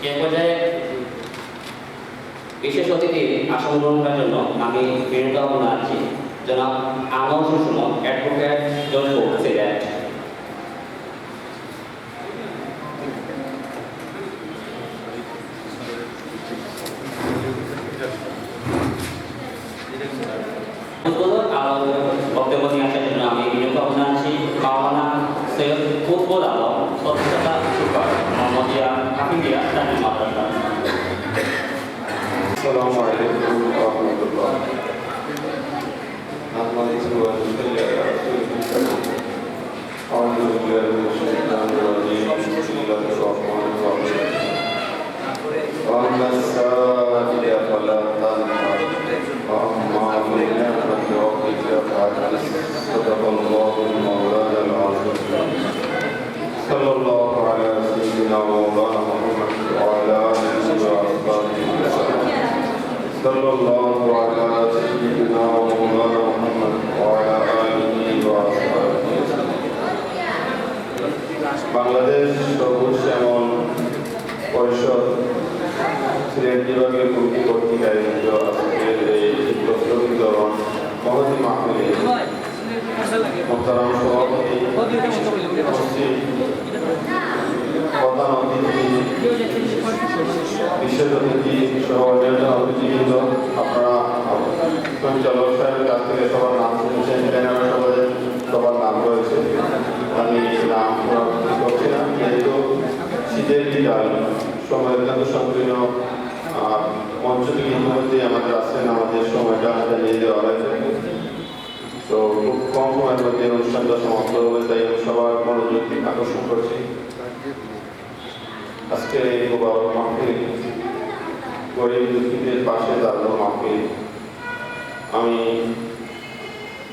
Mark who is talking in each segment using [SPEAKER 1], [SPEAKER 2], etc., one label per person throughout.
[SPEAKER 1] এ পর্যায়ে বিশেষ অতিথি আসন গ্রহণের জন্য আমি বিনীত আহ্বান আছি জনাব আনোয়ার হোসেন অ্যাডভোকেট জজ সিলেট। বক্তব্য নিয়ে আসার জন্য আমি বিনীত আহ্বান আছি মাওলানা সৈয়দ কুতবুল আলম সত্যতা সুপার মোহাম্মদিয়া হাফিজিয়া জামি মাদ্রাসা।
[SPEAKER 2] আসসালামু আলাইকুম ওয়া রাহমাতুল্লাহ। নাহমাদুহু ওয়া নুসাল্লি আলা রাসূলিল কারীম। আউযু বিল্লাহি মিনাশ শাইতানির রাজীম। বিসমিল্লাহির রাহমানির রাহিম। ওয়া আম্মাস সাa'ila ফালা তানহার ওয়া আম্মা বিনি'মাতি রাব্বিকা ফাহাদ্দিস। সাদাকাল্লাহুল মাওলানাল আযীম। সাল্লাল্লাহু আলা সাইয়্যিদিনা ওয়া মাওলানা মুহাম্মদ ওয়া আলা আলিহি ওয়া আসহাবিহি ওয়া সাল্লাম। সাল্লাল্লাহু আলা সাইয়্যিদিনা ওয়া মাওলানা মুহাম্মদ ওয়া আলা আলিহি ওয়া আসহাবিহি ওয়া সাল্লাম। বাংলাদেশ সবুজ শ্যামল পরিষদ সিলেট বিভাগীয় কমিটি কর্তৃক আয়োজিত আজকের এই পুরস্কার বিতরণ মহতী মাহফিলে মোহতারাম সভাপতি প্রধান অতিথি বিশেষ অতিথি সহ অন্যান্য অতিথিবৃন্দ, আপনারা পরিচালক সাহেবের কাছ থেকে সবার নাম শুনেছেন, সবার নাম রয়েছে, আমি নাম করছি না, যেহেতু শীতের বিদায় সময় অত্যন্ত সংকীর্ণ। মঞ্চ থেকে ইতিমধ্যে আমাদের আসছেন, আমাদের সময়টা নিয়ে দেওয়া হয়েছে, তো খুব কম সময়ের মধ্যে অনুষ্ঠানটা সমাপ্ত হবে, তাই আমি সবার মনোযোগ আকর্ষণ করছি। আজকের এই মুবারক মাহফিল গরিব দুঃখীদের পাশে দাঁড়ানো মাহফিল। আমি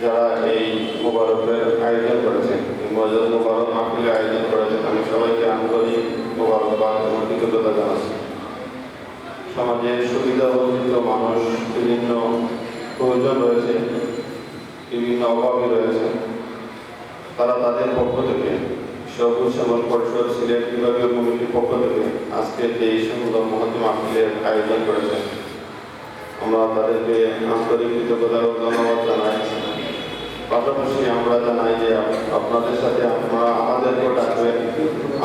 [SPEAKER 2] যারা এই মুবারকের আয়োজন করেছেন, মুবারক মাহফিলের আয়োজন করেছেন, আমি সবাইকে আন্তরিক মুবারকবাদ এবং কৃতজ্ঞতা জানাচ্ছি। সমাজের সুবিধা বঞ্চিত মানুষ, বিভিন্ন প্রয়োজন রয়েছে, বিভিন্ন অভাবী রয়েছে, তারা তাদের পক্ষ থেকে সবুজ শ্যামল পরিষদ সিলেট বিভাগীয় কমিটির পক্ষ থেকে আজকে এই সুন্দর মহতী মাহফিলের আয়োজন করেছেন। আমরা তাদেরকে আন্তরিক কৃতজ্ঞতা ও ধন্যবাদ জানাই। পাশাপাশি আমরা জানাই যে আপনাদের সাথে আপনারা আমাদেরকেও ডাকবেন,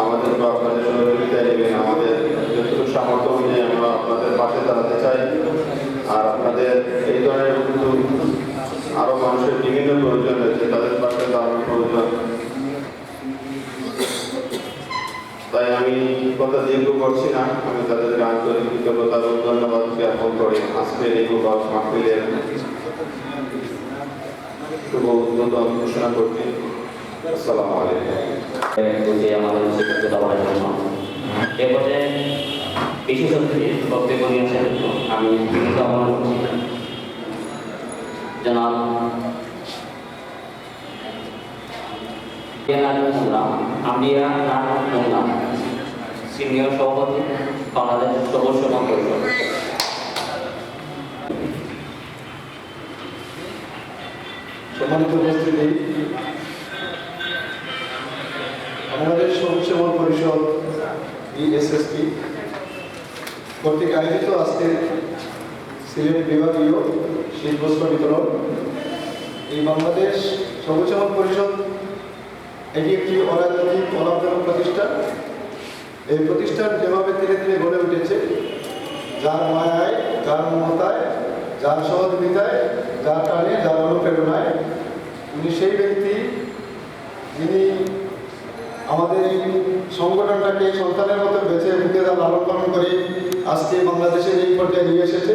[SPEAKER 2] আমাদেরকে আপনাদের সহযোগিতা নেবেন, আমাদের যতটুকু সামর্থ্য অনুযায়ী আমরা আপনাদের পাশে দাঁড়াতে চাই। আর আপনাদের এই ধরনের কিন্তু আরো মানুষের বিভিন্ন প্রয়োজন রয়েছে, তাদের পাশে দাঁড়ানোর প্রয়োজন। তাই আমি কথা দীর্ঘ করছি না, আমি তাদেরকে আন্তরিক কৃতজ্ঞতা ও ধন্যবাদ জ্ঞাপন করে আজকের এই মুবারক মাহফিলের শুভ উদ্বোধন ঘোষণা করছি। আসসালামু আলাইকুম।
[SPEAKER 1] আমাদের শিক্ষিত হওয়ার জন্য এ পর্যায়ে বিশেষ অতিথি বক্তব্য নিয়ে আসার জন্য আমি বিনীত আহ্বান করছি জনাব আম্বিয়া নাম সিনিয়র সভাপতি বাংলাদেশ সবুজ শ্যামল পরিষদ।
[SPEAKER 3] সম্মানিত উপস্থিতি, বাংলাদেশ সবুজ শ্যামল পরিষদ BSSP কর্তৃক আয়োজিত আজকের সিলেট বিভাগীয় শীত বস্ত্র বিতরণ। এই বাংলাদেশ সবুজ শ্যামল পরিষদ এটি একটি অরাজনৈতিক অলাভজনক প্রতিষ্ঠান। এই প্রতিষ্ঠান যেভাবে ধীরে ধীরে গড়ে উঠেছে, যার মায়ায়, যার মমতায়, যার সহযোগিতায়, যার টানে, যার অনুপ্রেরণায়, উনি সেই ব্যক্তি যিনি আমাদের এই সংগঠনটাকে সন্তানের মতো বেছে বুকে লালন পালন করে আজকে বাংলাদেশের এই পর্যায়ে নিয়ে এসেছে।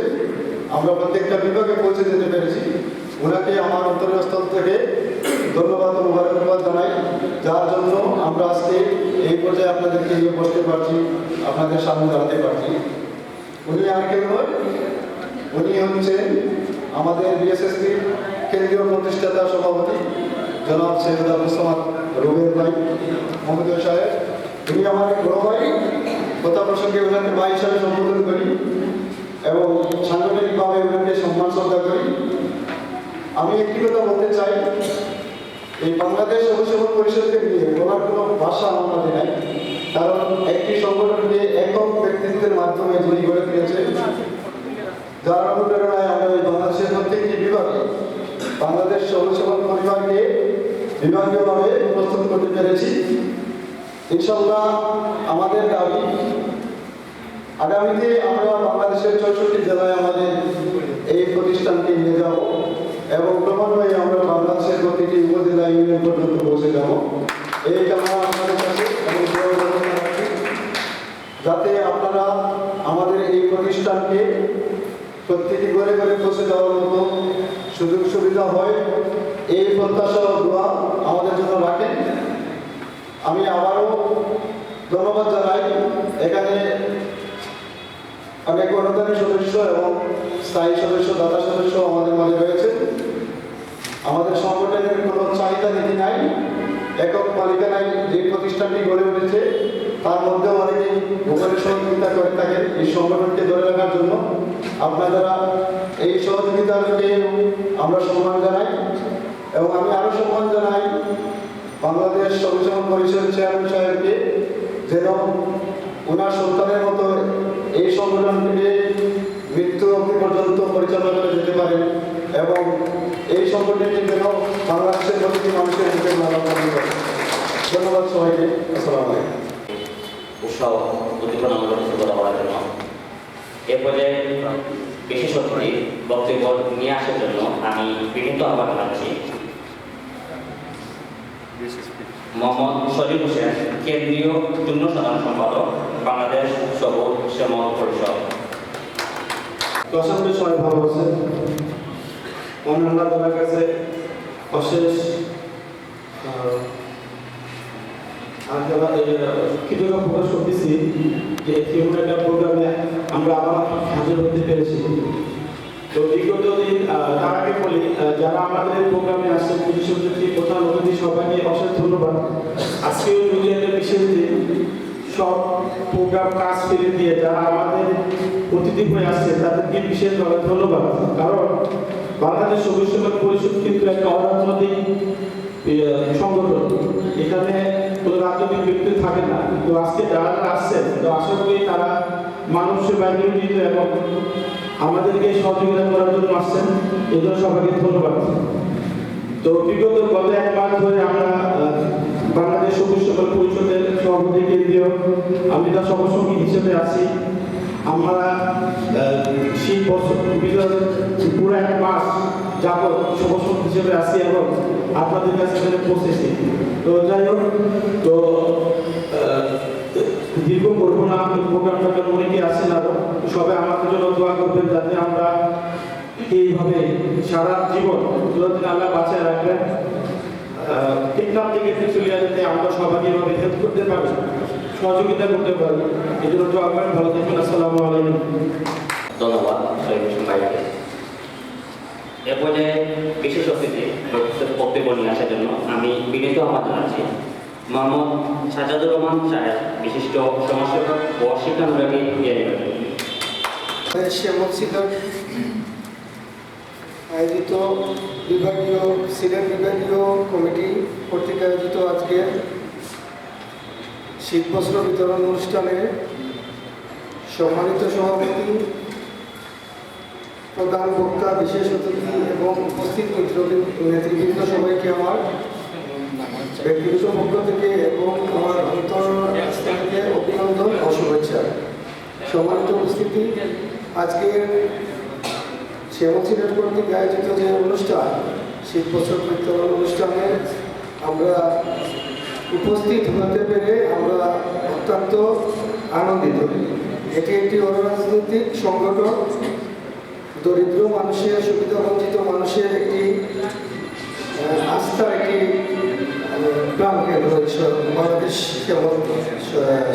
[SPEAKER 3] আমরা প্রত্যেকটা বিভাগে পৌঁছে যেতে পেরেছি। ওনাকে আমার অন্তরস্থল থেকে ধন্যবাদ ও মুবারকবাদ জানাই, যার জন্য আমরা আজকে এই পর্যায়ে আপনাদেরকে নিয়ে বসতে পারছি, আপনাদের সামনে দাঁড়াতে পারছি। উনি আর কেউ নয়, উনি হচ্ছেন আমাদের BSSP কেন্দ্রীয় প্রতিষ্ঠাতা সভাপতি জনাব সৈয়দ আবু সামাদ রুবেল ভাই মহোদয় সাহেব। উনি আমার বড় ভাই, কথা প্রসঙ্গে ওনাকে ভাই হিসাবে সম্বোধন করি এবং সাংগঠনিকভাবে ওনাকে সম্মান শ্রদ্ধা করি। আমি একটি কথা বলতে চাই, এই বাংলাদেশ সবুজ শ্যামল পরিষদকে নিয়ে বলার কোনো ভাষা আমার মাঝে নাই, কারণ একটি সংগঠনকে একক ব্যক্তিত্বের মাধ্যমে যিনি গড়ে তুলেছেন, যার অনুপ্রেরণায় আমরা এই বাংলাদেশের প্রত্যেকটি বিভাগে বাংলাদেশ সমাজ সেবা পরিবারকে বিভাগীয়ভাবে প্রস্তুত করতে পেরেছি। ইনশাআল্লাহ আমাদের দাবি আগামীতে আমরা বাংলাদেশের 64 জেলায় আমাদের এই প্রতিষ্ঠানকে নিয়ে যাব এবং ক্রমান্বয়ে আমরা বাংলাদেশের প্রতিটি উপজেলা ইউনিয়ন পর্যন্ত পৌঁছে যাব। এই কামনা আপনাদের কাছে এবং যাতে আপনারা আমাদের এই প্রতিষ্ঠানকে প্রত্যেকটি ঘরে ঘরে পৌঁছে দেওয়ার মতো সুযোগ সুবিধা হয়, এই প্রত্যাশা ও দোয়া আমাদের জন্য রাখেন। আমি আবারও ধন্যবাদ জানাই। এখানে অনেক অনুদানী সদস্য এবং স্থায়ী সদস্য, দাতা সদস্য আমাদের মাঝে রয়েছে। আমাদের সংগঠনের কোনো চাহিদা নীতি নাই, একক মালিকানায় যে প্রতিষ্ঠানটি গড়ে উঠেছে তার মধ্যে অনেকেই উপরে সহযোগিতা করে থাকেন এই সংগঠনকে ধরে রাখার জন্য। আপনারা এই সহযোগিতাকে আমরা সম্মান জানাই এবং আমি আরও সম্মান জানাই বাংলাদেশ সমাজ পরিষদ চেয়ারম্যান সাহেবকে, যেন ওনার সন্তানের মতো এই সংগঠনটিকে মৃত্যু অবধি পর্যন্ত পরিচালনা করে যেতে পারেন এবং এই সংগঠনটি যেন বাংলাদেশের প্রতিটি মানুষের মুখে মালা করে। ধন্যবাদ সবাইকে। আসসালামু আলাইকুম।
[SPEAKER 1] উৎসাহ উদ্দীপনা কথা বলার জন্য এ পর্যায়ে বিশেষ অতিথি বক্তব্য নিয়ে আসার জন্য আমি বিনীত আহ্বান জানাচ্ছি মোহাম্মদ শরীফ হোসেন, কেন্দ্রীয় যুগ্ম সাধারণ সম্পাদক, বাংলাদেশ সবুজ শ্যামল পরিষদ।
[SPEAKER 4] দর্শকদের সবাই ভালো আছেন। আল্লাহ তাআলার কাছে অশেষ কৃতজ্ঞতা প্রকাশ করতেছি যে এমন একটা প্রোগ্রামে আমরা আবার হাজির হতে পেরেছি। তো বিগত দিন তার আগে বলি, যারা আমাদের প্রোগ্রামে আসছেন, বিশেষ অতিথি, প্রধান অতিথি, সবাইকে অশেষ ধন্যবাদ। আজকেও যদি একটা বিশেষ দিন, সব প্রোগ্রাম কাজ ফেলে দিয়ে যারা আমাদের অতিথি হয়ে আসছে তাদেরকে বিশেষভাবে ধন্যবাদ। কারণ বাংলাদেশ সবুজ সমাজ পরিষদ কিন্তু একটা অরাজনৈতিক সংগঠন, এখানে কোনো রাজনৈতিক ব্যক্তি থাকে না। তো আজকে যারা আসছেন, তো আশা করি তারা মানব সেবায় নিয়োজিত এবং আমাদেরকে সহযোগিতা করার জন্য আসছেন। এই জন্য সবাইকে ধন্যবাদ। তো বিগত গত এক মাস ধরে আমরা বাংলাদেশ সবুজ সমাজ পরিষদের সভাপতি কেন্দ্রীয় আমি তার সভাসঙ্গী হিসেবে আছি। আমরা শীত বছর পুরো এক মাস যাবৎ সভাসঙ্গী হিসেবে আছি এবং আপনাদের কাছে পৌঁছেছি। তো যাই হোক, তো দীর্ঘ করবো না, প্রোগ্রামটা অনেকে আছেন আরো, সবাই আমাদের জন্য দোয়া করবেন যাতে আমরা এইভাবে সারা জীবন আল্লাহ বাঁচায় রাখবেন, টেকনাফ থেকে চলিয়া যাতে আমরা সবাইকে এভাবে হেল্প করতে পারি, সহযোগিতা করতে পারি। এই জন্য দোয়া করেন। ভালো থাকবেন। আসসালামু আলাইকুম।
[SPEAKER 1] ধন্যবাদ শরীফ হোসেন ভাইকে। এ পর্যায়ে বিশেষ অতিথি বক্তব্য নিয়ে আসার জন্য আমি বিনীত আহ্বান জানাচ্ছি মোহাম্মদ সাজাদুর রহমান সাহেব, বিশিষ্ট সমাজসেবক ও শিক্ষানুরাগী
[SPEAKER 3] আয়োজিত সিলেট বিভাগীয় কমিটি কর্তৃক আয়োজিত আজকে শীতবস্ত্র বিতরণ অনুষ্ঠানে সম্মানিত সভাপতি, প্রধান বক্তা, বিশেষ অতিথি এবং উপস্থিত নেতৃবৃন্দ সবাইকে আমার ব্যক্তিগত পক্ষ থেকে এবং আমার অন্তরস্থ থেকে অভিনন্দন ও শুভেচ্ছা। সম্মানিত উপস্থিতি, আজকের শ্যামল সিলেট কর্তৃক আয়োজিত যে অনুষ্ঠান, শীতবস্ত্র বিতরণ অনুষ্ঠানে আমরা উপস্থিত হতে পেরে আমরা অত্যন্ত আনন্দিত। এটি একটি অরাজনৈতিক সংগঠন, দরিদ্র মানুষের, সুবিধাবঞ্চিত মানুষের একটি আস্থার একটি প্রাণ কেন্দ্র বাংলাদেশ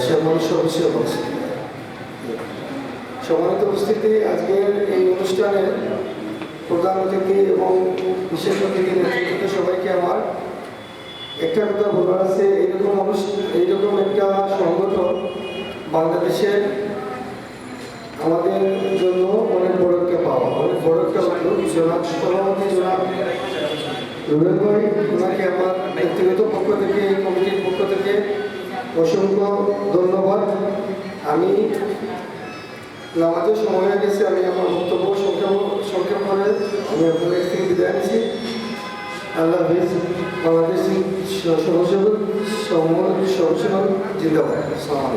[SPEAKER 3] শ্যামল সবুজ সেবক। সম্মানিত উপস্থিতি, আজকের এই অনুষ্ঠানে প্রধান অতিথি এবং বিশেষ অতিথি নেতৃত্ব সবাইকে আমার একটা কথা বলার আছে। এইরকম একটা সংগঠন বাংলাদেশের আমাদের জন্য অনেক বড় একটা পাওয়া, অনেক বড় একটা সভাপতি জনাব রুবেল ভাই, ওনাকে আমার ব্যক্তিগত পক্ষ থেকে, এই কমিটির পক্ষ থেকে অসংখ্য ধন্যবাদ। আমি আমাদের সময় হয়ে গেছে। আমি আমার বক্তব্য সংক্ষেপ করে আমি আপনাদের থেকে বিদায় নিচ্ছি। আল্লাহ হাফিজ। বাংলাদেশ সমাজসেবক জিন্দাবাদ। আসসালামু আলাইকুম।